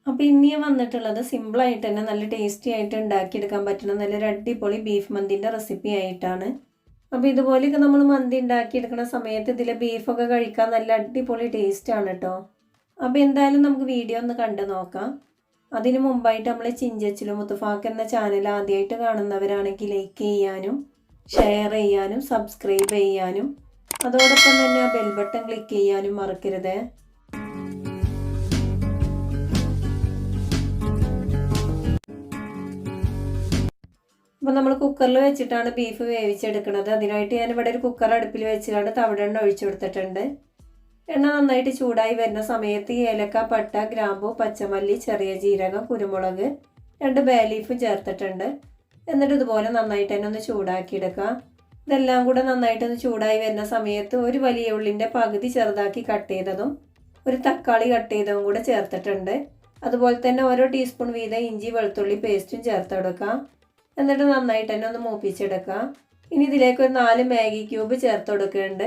അപ്പോൾ ഇന്ന് ഞാൻ വന്നിട്ടുള്ളത് സിമ്പിളായിട്ട് തന്നെ നല്ല ടേസ്റ്റി ആയിട്ട് ഉണ്ടാക്കിയെടുക്കാൻ പറ്റുന്ന നല്ലൊരു അടിപൊളി ബീഫ് മന്തിൻ്റെ റെസിപ്പി ആയിട്ടാണ്. അപ്പോൾ ഇതുപോലെയൊക്കെ നമ്മൾ മന്തി ഉണ്ടാക്കിയെടുക്കുന്ന സമയത്ത് ഇതിലെ ബീഫൊക്കെ കഴിക്കാൻ നല്ല അടിപൊളി ടേസ്റ്റാണ് കേട്ടോ. അപ്പോൾ എന്തായാലും നമുക്ക് വീഡിയോ ഒന്ന് കണ്ടു നോക്കാം. അതിന് മുമ്പായിട്ട് നമ്മൾ ചിഞ്ചച്ചിലും മുത്തുഫാക്ക് എന്ന ചാനൽ ആദ്യമായിട്ട് കാണുന്നവരാണെങ്കിൽ ലൈക്ക് ചെയ്യാനും ഷെയർ ചെയ്യാനും സബ്സ്ക്രൈബ് ചെയ്യാനും അതോടൊപ്പം തന്നെ ആ ബെൽ ബട്ടൺ ക്ലിക്ക് ചെയ്യാനും മറക്കരുത്. അപ്പോൾ നമ്മൾ കുക്കറിൽ വെച്ചിട്ടാണ് ബീഫ് വേവിച്ചെടുക്കുന്നത്. അതിനായിട്ട് ഞാനിവിടെ ഒരു കുക്കർ അടുപ്പിൽ വെച്ചിട്ടാണ് തവിട് എണ്ണ ഒഴിച്ചു കൊടുത്തിട്ടുണ്ട്. എണ്ണ നന്നായിട്ട് ചൂടായി വരുന്ന സമയത്ത് ഏലക്ക, പട്ട, ഗ്രാമ്പു, പച്ചമല്ലി, ചെറിയ ജീരകം, കുരുമുളക്, 2 ബേ ലീഫും ചേർത്തിട്ടുണ്ട്. എന്നിട്ട് ഇതുപോലെ നന്നായിട്ട് തന്നെ ഒന്ന് ചൂടാക്കിയെടുക്കുക. ഇതെല്ലാം കൂടെ നന്നായിട്ടൊന്ന് ചൂടായി വരുന്ന സമയത്ത് ഒരു വലിയ ഉള്ളിൻ്റെ പകുതി ചെറുതാക്കി കട്ട് ചെയ്തതും ഒരു തക്കാളി കട്ട് ചെയ്തതും കൂടെ ചേർത്തിട്ടുണ്ട്. അതുപോലെ തന്നെ ഓരോ ടീസ്പൂൺ വീതം ഇഞ്ചി വെളുത്തുള്ളി പേസ്റ്റും ചേർത്തെടുക്കാം. എന്നിട്ട് നന്നായിട്ട് തന്നെ ഒന്ന് മൂപ്പിച്ചെടുക്കുക. ഇനി ഇതിലേക്ക് ഒരു 4 മാഗി ക്യൂബ് ചേർത്ത് കൊടുക്കുന്നുണ്ട്.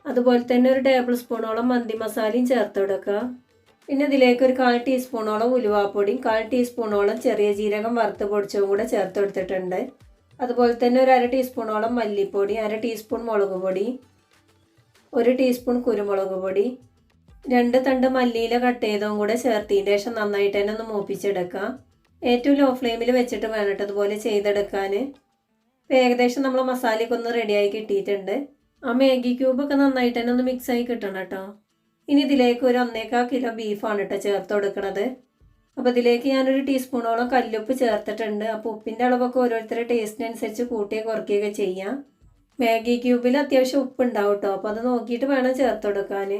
അതുപോലെ തന്നെ ഒരു ടേബിൾ സ്പൂണോളം മന്തി മസാലയും ചേർത്ത് കൊടുക്കുക. പിന്നെ ഇതിലേക്ക് ഒരു 1/4 ടീസ്പൂണോളം ഉലുവാപ്പൊടിയും 1/4 ടീസ്പൂണോളം ചെറിയ ജീരകം വറുത്ത് പൊടിച്ചതും കൂടെ ചേർത്ത് കൊടുത്തിട്ടുണ്ട്. അതുപോലെ തന്നെ ഒരു 1/2 ടീസ്പൂണോളം മല്ലിപ്പൊടി, 1/2 ടീസ്പൂൺ മുളക് പൊടി, 1 ടീസ്പൂൺ കുരുമുളക് പൊടി, 2 തണ്ട് മല്ലിയില കട്ട് ചെയ്തതും കൂടെ ചേർത്തതിന് ശേഷം നന്നായിട്ട് തന്നെ ഒന്ന് മൂപ്പിച്ചെടുക്കുക. ഏറ്റവും ലോ ഫ്ലെയിമിൽ വെച്ചിട്ട് വേണം അതുപോലെ ചെയ്തെടുക്കാൻ. ഏകദേശം നമ്മൾ മസാലയൊക്കെ ഒന്ന് റെഡിയായി കിട്ടിയിട്ടുണ്ട്. ആ മാഗി ക്യൂബൊക്കെ നന്നായിട്ട് തന്നെ ഒന്ന് മിക്സായി കിട്ടണം കേട്ടോ. ഇനി ഇതിലേക്ക് ഒരു 1.25 കിലോ ബീഫാണ് കേട്ടോ ചേർത്ത് കൊടുക്കുന്നത്. അപ്പോൾ ഇതിലേക്ക് ഞാനൊരു ടീസ്പൂണോളം കല്ലുപ്പ് ചേർത്തിട്ടുണ്ട്. അപ്പോൾ ഉപ്പിൻ്റെ അളവൊക്കെ ഓരോരുത്തരുടെ ടേസ്റ്റിനനുസരിച്ച് കൂട്ടിയോ കുറയ്ക്കുകയൊക്കെ ചെയ്യാം. മാഗി ക്യൂബിൽ അത്യാവശ്യം ഉപ്പ് ഉണ്ടാവും കേട്ടോ. അപ്പോൾ അത് നോക്കിയിട്ട് വേണം ചേർത്ത് കൊടുക്കാൻ.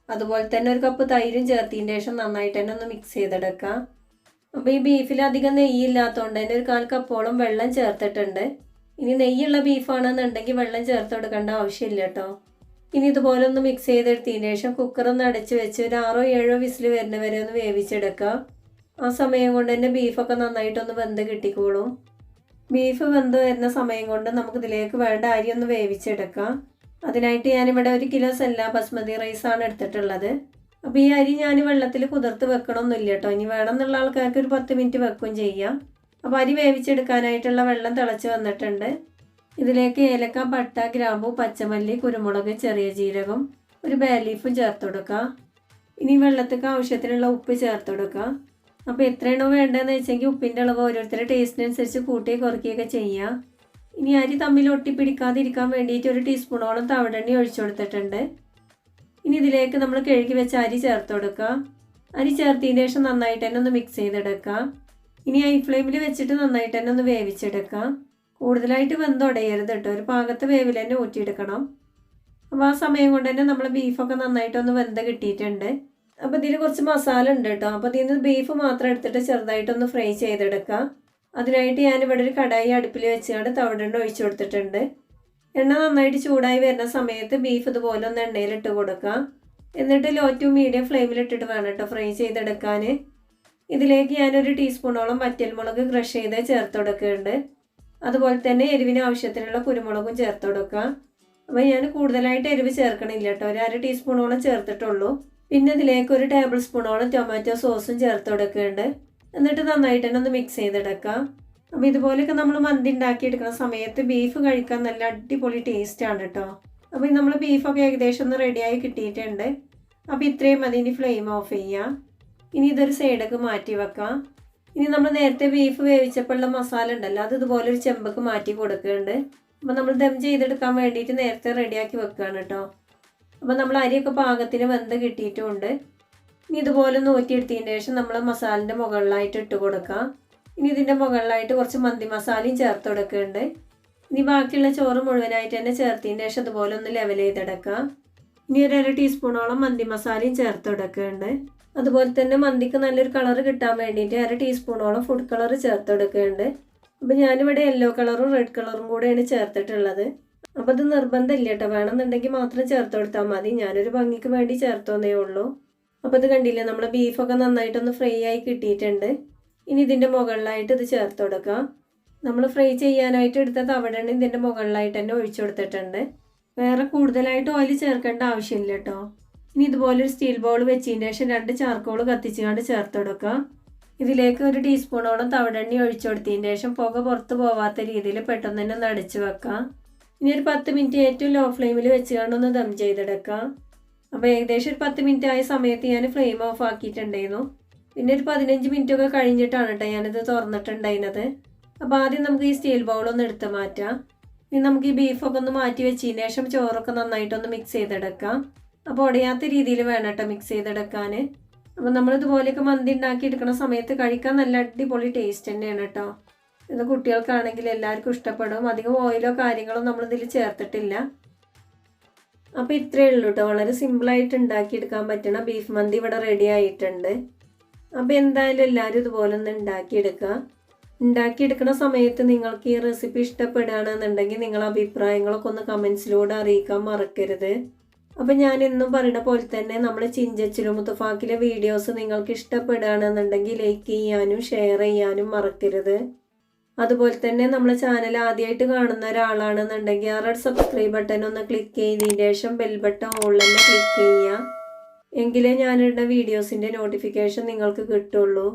അതുപോലെ തന്നെ ഒരു കപ്പ് തൈരും ചേർത്തതിന് ശേഷം നന്നായിട്ട് തന്നെ ഒന്ന് മിക്സ് ചെയ്തെടുക്കാം. അപ്പോൾ ഈ ബീഫിൽ അധികം നെയ്യില്ലാത്തതുകൊണ്ട് തന്നെ ഒരു 1/4 കപ്പോളം വെള്ളം ചേർത്തിട്ടുണ്ട്. ഇനി നെയ്യുള്ള ബീഫാണെന്നുണ്ടെങ്കിൽ വെള്ളം ചേർത്ത് കൊടുക്കേണ്ട ആവശ്യമില്ല കേട്ടോ. ഇനി ഇതുപോലെ ഒന്ന് മിക്സ് ചെയ്തെടുത്തതിന് ശേഷം കുക്കറൊന്ന് അടച്ച് വെച്ച് ഒരു 6-7 വിസിൽ വരുന്ന വരെ ഒന്ന് വേവിച്ചെടുക്കുക. ആ സമയം കൊണ്ട് തന്നെ ബീഫൊക്കെ നന്നായിട്ടൊന്ന് വെന്ത് കിട്ടിക്കോളും. ബീഫ് വെന്ത് വരുന്ന സമയം കൊണ്ട് നമുക്കിതിലേക്ക് വേണ്ട അരി ഒന്ന് വേവിച്ചെടുക്കാം. അതിനായിട്ട് ഞാനിവിടെ 1 കിലോ സെല്ല ബസ്മതി റൈസാണ് എടുത്തിട്ടുള്ളത്. അപ്പോൾ ഈ അരി ഞാൻ വെള്ളത്തിൽ കുതിർത്ത് വെക്കണമെന്നില്ല കേട്ടോ. ഇനി വേണമെന്നുള്ള ആൾക്കാർക്ക് ഒരു 10 മിനിറ്റ് വെക്കുകയും ചെയ്യാം. അപ്പോൾ അരി വേവിച്ചെടുക്കാനായിട്ടുള്ള വെള്ളം തിളച്ച് വന്നിട്ടുണ്ട്. ഇതിലേക്ക് ഏലക്ക, പട്ട, ഗ്രാമ്പു, പച്ചമല്ലി, കുരുമുളക്, ചെറിയ ജീരകം, ഒരു ബേ ലീഫും ചേർത്ത് കൊടുക്കുക. ഇനി വെള്ളത്തേക്ക് ആവശ്യത്തിനുള്ള ഉപ്പ് ചേർത്ത് കൊടുക്കുക. അപ്പോൾ എത്രയാണോ വേണ്ടതെന്ന് വെച്ചെങ്കിൽ ഉപ്പിൻ്റെ അളവ് ഓരോരുത്തരുടെ ടേസ്റ്റിനനുസരിച്ച് കൂട്ടി കുറയ്ക്കുകയൊക്കെ ചെയ്യുക. ഇനി അരി തമ്മിൽ ഒട്ടിപ്പിടിക്കാതിരിക്കാൻ വേണ്ടിയിട്ട് ഒരു ടീസ്പൂണോളം തവിടെണ്ണ ഒഴിച്ചു കൊടുത്തിട്ടുണ്ട്. ഇനി ഇതിലേക്ക് നമ്മൾ കഴുകി വെച്ച അരി ചേർത്ത് കൊടുക്കുക. അരി ചേർത്തതിന് ശേഷം നന്നായിട്ട് തന്നെ ഒന്ന് മിക്സ് ചെയ്തെടുക്കുക. ഇനി ഹൈ ഫ്ലെയിമിൽ വെച്ചിട്ട് നന്നായിട്ട് തന്നെ ഒന്ന് വേവിച്ചെടുക്കുക. കൂടുതലായിട്ട് വെന്തുടയരുത് കേട്ടോ. ഒരു പാകത്തെ വേവിൽ തന്നെ ഊറ്റിയെടുക്കണം. അപ്പോൾ ആ സമയം കൊണ്ട് തന്നെ നമ്മൾ ബീഫൊക്കെ നന്നായിട്ടൊന്ന് വെന്ത് കിട്ടിയിട്ടുണ്ട്. അപ്പോൾ ഇതിൽ കുറച്ച് മസാല ഉണ്ട് കേട്ടോ. അപ്പോൾ ഇതിൽ നിന്ന് ബീഫ് മാത്രം എടുത്തിട്ട് ചെറുതായിട്ടൊന്ന് ഫ്രൈ ചെയ്തെടുക്കുക. അതിനായിട്ട് ഞാനിവിടെ ഒരു കടായി അടുപ്പിൽ വെച്ചുകൊണ്ട് തവിടെണ്ണ ഒഴിച്ചു കൊടുത്തിട്ടുണ്ട്. എണ്ണ നന്നായിട്ട് ചൂടായി വരുന്ന സമയത്ത് ബീഫ് ഇതുപോലെ ഒന്ന് എണ്ണയിലിട്ട് കൊടുക്കുക. എന്നിട്ട് ലോ ടു മീഡിയം ഫ്ലെയിമിലിട്ടിട്ട് വേണം കേട്ടോ ഫ്രൈ ചെയ്തെടുക്കാൻ. ഇതിലേക്ക് ഞാനൊരു ടീസ്പൂണോളം വറ്റൽമുളക് ക്രഷ് ചെയ്ത് ചേർത്ത് കൊടുക്കുന്നുണ്ട്. അതുപോലെ തന്നെ എരിവിന് ആവശ്യത്തിനുള്ള കുരുമുളകും ചേർത്ത് കൊടുക്കുക. അപ്പോൾ ഞാൻ കൂടുതലായിട്ട് എരിവ് ചേർക്കണില്ല കേട്ടോ. ഒരു 1/2 ടീസ്പൂണോളം ചേർത്തിട്ടുള്ളൂ. പിന്നെ ഇതിലേക്ക് ഒരു ടേബിൾ സ്പൂണോളം ടൊമാറ്റോ സോസും ചേർത്ത് കൊടുക്കുന്നുണ്ട്. എന്നിട്ട് നന്നായിട്ട് തന്നെ ഒന്ന് മിക്സ് ചെയ്തെടുക്കുക. അപ്പോൾ ഇതുപോലെയൊക്കെ നമ്മൾ മന്തി ഉണ്ടാക്കിയെടുക്കുന്ന സമയത്ത് ബീഫ് കഴിക്കാൻ നല്ല അടിപൊളി ടേസ്റ്റാണ് കേട്ടോ. അപ്പോൾ നമ്മൾ ബീഫൊക്കെ ഏകദേശം ഒന്ന് റെഡിയായി കിട്ടിയിട്ടുണ്ട്. അപ്പോൾ ഇത്രയും മതി. ഇനി ഫ്ലെയിം ഓഫ് ചെയ്യാം. ഇനി ഇതൊരു സൈഡൊക്കെ മാറ്റി വെക്കാം. ഇനി നമ്മൾ നേരത്തെ ബീഫ് വേവിച്ചപ്പോഴുള്ള മസാല ഉണ്ടല്ലോ, അത് ഇതുപോലെ ഒരു ചെമ്പക്ക് മാറ്റി കൊടുക്കുന്നുണ്ട്. അപ്പോൾ നമ്മൾ ദം ചെയ്തെടുക്കാൻ വേണ്ടിയിട്ട് നേരത്തെ റെഡിയാക്കി വെക്കുകയാണ് കേട്ടോ. അപ്പോൾ നമ്മൾ അരിയൊക്കെ പാകത്തിന് വെന്ത് കിട്ടിയിട്ടുമുണ്ട്. ഇനി ഇതുപോലെ നൂറ്റിയെടുത്തതിന് ശേഷം നമ്മൾ മസാലിൻ്റെ മുകളിലായിട്ട് ഇട്ട് കൊടുക്കാം. ഇനി ഇതിൻ്റെ മുകളിലായിട്ട് കുറച്ച് മന്തി മസാലയും ചേർത്ത് കൊടുക്കുന്നുണ്ട്. ഇനി ബാക്കിയുള്ള ചോറ് മുഴുവനായിട്ട് തന്നെ ചേർത്തതിന് ശേഷം ഇതുപോലെ ഒന്ന് ലെവൽ ചെയ്തെടുക്കാം. ഇനി ഒരു 1/2 ടീസ്പൂണോളം മന്തി മസാലയും ചേർത്ത് കൊടുക്കുന്നുണ്ട്. അതുപോലെ തന്നെ മന്തിക്ക് നല്ലൊരു കളർ കിട്ടാൻ വേണ്ടിയിട്ട് 1/2 ടീസ്പൂണോളം ഫുഡ് കളർ ചേർത്ത് കൊടുക്കുന്നുണ്ട്. അപ്പോൾ ഞാനിവിടെ യെല്ലോ കളറും റെഡ് കളറും കൂടെയാണ് ചേർത്തിട്ടുള്ളത്. അപ്പോൾ ഇത് നിർബന്ധമില്ല കേട്ടോ. വേണമെന്നുണ്ടെങ്കിൽ മാത്രം ചേർത്ത് കൊടുത്താൽ മതി. ഞാനൊരു ഭംഗിക്ക് വേണ്ടി ചേർത്തോന്നേ ഉള്ളൂ. അപ്പോൾ ഇത് കണ്ടില്ലേ, നമ്മുടെ ബീഫൊക്കെ നന്നായിട്ടൊന്ന് ഫ്രൈ ആയി കിട്ടിയിട്ടുണ്ട്. ഇനി ഇതിൻ്റെ മുകളിലായിട്ട് ഇത് ചേർത്ത് കൊടുക്കുക. നമ്മൾ ഫ്രൈ ചെയ്യാനായിട്ട് എടുത്ത തവിടെണ്ണ ഇതിൻ്റെ മുകളിലായിട്ട് തന്നെ ഒഴിച്ചു കൊടുത്തിട്ടുണ്ട്. വേറെ കൂടുതലായിട്ട് ഓയിൽ ചേർക്കേണ്ട ആവശ്യമില്ല കേട്ടോ. ഇനി ഇതുപോലൊരു സ്റ്റീൽ ബൗൾ വെച്ചതിന് ശേഷം 2 ചാർക്കോൾ കത്തിച്ചുകൊണ്ട് ചേർത്ത് കൊടുക്കുക. ഇതിലേക്ക് 1 ടീസ്പൂണോളം തവിടെണ്ണ ഒഴിച്ചു കൊടുത്തതിന് ശേഷം പുക പുറത്ത് പോവാത്ത രീതിയിൽ പെട്ടെന്ന് തന്നെ ഒന്ന് അടച്ചു വെക്കാം. ഇനി ഒരു 10 മിനിറ്റ് ഏറ്റവും ലോ ഫ്ലെയിമിൽ വെച്ചുകൊണ്ട് ഒന്ന് ദം ചെയ്തെടുക്കാം. അപ്പോൾ ഏകദേശം ഒരു 10 മിനിറ്റ് ആയ സമയത്ത് ഞാൻ ഫ്ലെയിം ഓഫ് ആക്കിയിട്ടുണ്ടായിരുന്നു. പിന്നെ ഒരു 15 മിനിറ്റ് ഒക്കെ കഴിഞ്ഞിട്ടാണ് കേട്ടോ ഞാനിത് തുറന്നിട്ടുണ്ടായിരുന്നത്. അപ്പോൾ ആദ്യം നമുക്ക് ഈ സ്റ്റീൽ ബൗളൊന്ന് എടുത്ത് മാറ്റാം. ഇനി നമുക്ക് ഈ ബീഫൊക്കെ ഒന്ന് മാറ്റി വെച്ചതിന് ശേഷം ചോറൊക്കെ നന്നായിട്ടൊന്ന് മിക്സ് ചെയ്തെടുക്കാം. അപ്പോൾ ഉടയാത്ത രീതിയിൽ വേണം കേട്ടോ മിക്സ് ചെയ്തെടുക്കാൻ. അപ്പോൾ നമ്മളിതുപോലെയൊക്കെ മന്തി ഉണ്ടാക്കി എടുക്കുന്ന സമയത്ത് കഴിക്കാൻ നല്ല അടിപൊളി ടേസ്റ്റ് തന്നെയാണ് കേട്ടോ. ഇത് കുട്ടികൾക്കാണെങ്കിൽ എല്ലാവർക്കും ഇഷ്ടപ്പെടും. അധികം ഓയിലോ കാര്യങ്ങളോ നമ്മളിതിൽ ചേർത്തിട്ടില്ല. അപ്പോൾ ഇത്രയേ ഉള്ളൂ കേട്ടോ. വളരെ സിമ്പിളായിട്ട് ഉണ്ടാക്കിയെടുക്കാൻ പറ്റണ ബീഫ് മന്തി ഇവിടെ റെഡി ആയിട്ടുണ്ട്. അപ്പോൾ എന്തായാലും എല്ലാവരും ഇതുപോലെ ഒന്ന് ഉണ്ടാക്കിയെടുക്കുന്ന സമയത്ത് നിങ്ങൾക്ക് ഈ റെസിപ്പി ഇഷ്ടപ്പെടുകയാണെന്നുണ്ടെങ്കിൽ നിങ്ങളുടെ അഭിപ്രായങ്ങളൊക്കെ ഒന്ന് കമൻസിലൂടെ അറിയിക്കാൻ മറക്കരുത്. അപ്പോൾ ഞാൻ എന്നും പറയുന്ന പോലെ തന്നെ നമ്മൾ ചിഞ്ചച്ചിലും മുത്തഫാക്കിലെ വീഡിയോസ് നിങ്ങൾക്ക് ഇഷ്ടപ്പെടുകയാണെന്നുണ്ടെങ്കിൽ ലൈക്ക് ചെയ്യാനും ഷെയർ ചെയ്യാനും മറക്കരുത്. അതുപോലെ തന്നെ നമ്മളെ ചാനൽ ആദ്യമായിട്ട് കാണുന്ന ഒരാളാണെന്നുണ്ടെങ്കിൽ ആ റെഡ് സബ്സ്ക്രൈബ് ബട്ടൺ ഒന്ന് ക്ലിക്ക് ചെയ്തതിന് ശേഷം ബെൽ ബട്ടൺ ഓൾ തന്നെ ക്ലിക്ക് ചെയ്യുക. എങ്കിലേ ഞാനിടുന്ന വീഡിയോസിൻ്റെ നോട്ടിഫിക്കേഷൻ നിങ്ങൾക്ക് കിട്ടുള്ളൂ.